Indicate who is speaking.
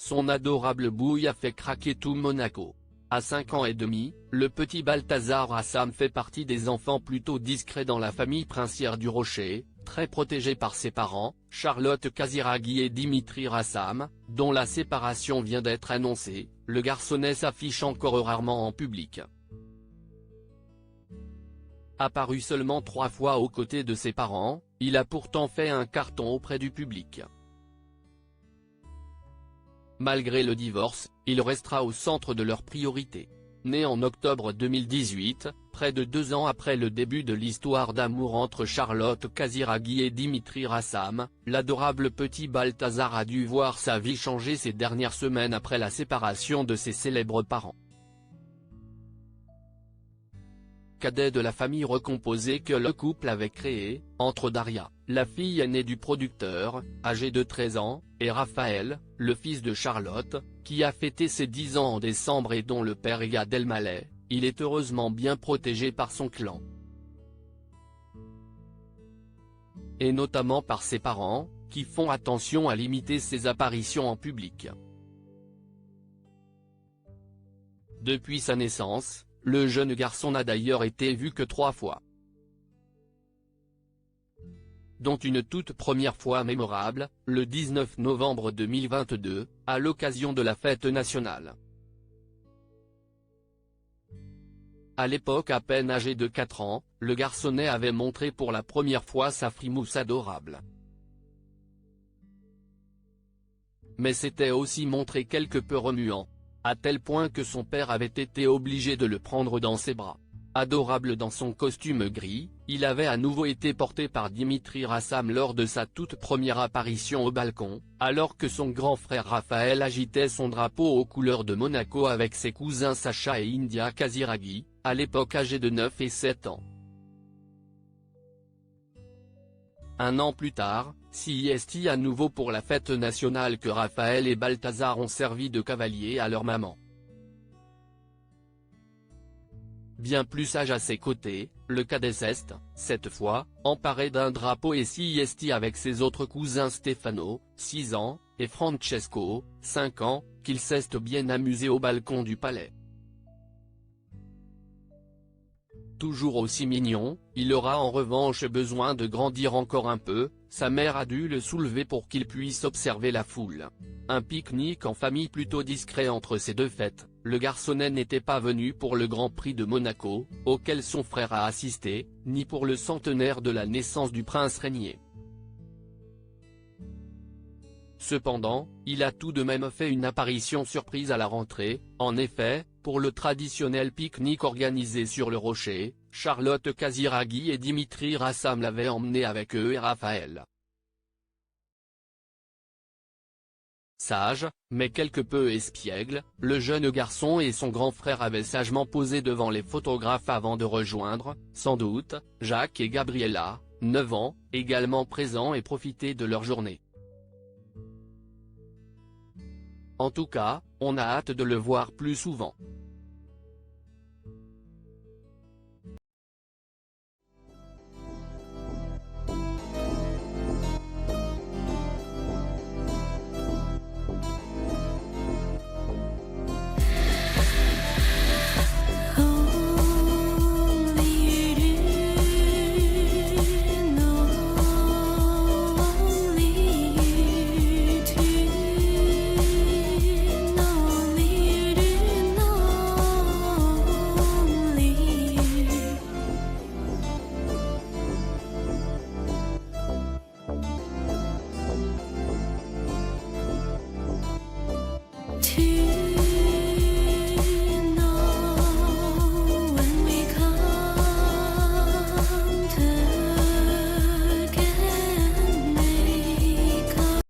Speaker 1: son adorable bouille a fait craquer tout Monaco. À 5 ans et demi, le petit Balthazar Rassam fait partie des enfants plutôt discrets dans la famille princière du Rocher, très protégé par ses parents, Charlotte Casiraghi et Dimitri Rassam, dont la séparation vient d'être annoncée. Le garçonnet s'affiche encore rarement en public. Apparu seulement 3 fois aux côtés de ses parents, il a pourtant fait un carton auprès du public. Malgré le divorce, il restera au centre de leurs priorités. Né en octobre 2018, près de 2 ans après le début de l'histoire d'amour entre Charlotte Casiraghi et Dimitri Rassam, l'adorable petit Balthazar a dû voir sa vie changer ces dernières semaines après la séparation de ses célèbres parents. Cadet de la famille recomposée que le couple avait créée, entre Daria, la fille aînée du producteur, âgée de 13 ans, et Raphaël, le fils de Charlotte, qui a fêté ses 10 ans en décembre et dont le père est Gad Elmaleh, il est heureusement bien protégé par son clan. Et notamment par ses parents, qui font attention à limiter ses apparitions en public. Depuis sa naissance, le jeune garçon n'a d'ailleurs été vu que 3 fois. Dont une toute première fois mémorable, le 19 novembre 2022, à l'occasion de la fête nationale. À l'époque à peine âgé de 4 ans, le garçonnet avait montré pour la première fois sa frimousse adorable. Mais s'était aussi montré quelque peu remuant, à tel point que son père avait été obligé de le prendre dans ses bras. Adorable dans son costume gris, il avait à nouveau été porté par Dimitri Rassam lors de sa toute première apparition au balcon, alors que son grand frère Raphaël agitait son drapeau aux couleurs de Monaco avec ses cousins Sacha et India Casiraghi, à l'époque âgés de 9 et 7 ans. Un an plus tard, c'est à nouveau pour la fête nationale que Raphaël et Balthazar ont servi de cavaliers à leur maman. Bien plus sage à ses côtés, le cadet s'est, cette fois, emparé d'un drapeau et c'est avec ses autres cousins Stefano, 6 ans, et Francesco, 5 ans, qu'il s'est bien amusé au balcon du palais. Toujours aussi mignon, il aura en revanche besoin de grandir encore un peu, sa mère a dû le soulever pour qu'il puisse observer la foule. Un pique-nique en famille plutôt discret entre ces deux fêtes, le garçonnet n'était pas venu pour le Grand Prix de Monaco, auquel son frère a assisté, ni pour le centenaire de la naissance du prince régnier. Cependant, il a tout de même fait une apparition surprise à la rentrée. En effet, pour le traditionnel pique-nique organisé sur le Rocher, Charlotte Casiraghi et Dimitri Rassam l'avaient emmené avec eux et Raphaël. Sage, mais quelque peu espiègle, le jeune garçon et son grand frère avaient sagement posé devant les photographes avant de rejoindre, sans doute, Jacques et Gabriella, 9 ans, également présents et profiter de leur journée. En tout cas, on a hâte de le voir plus souvent.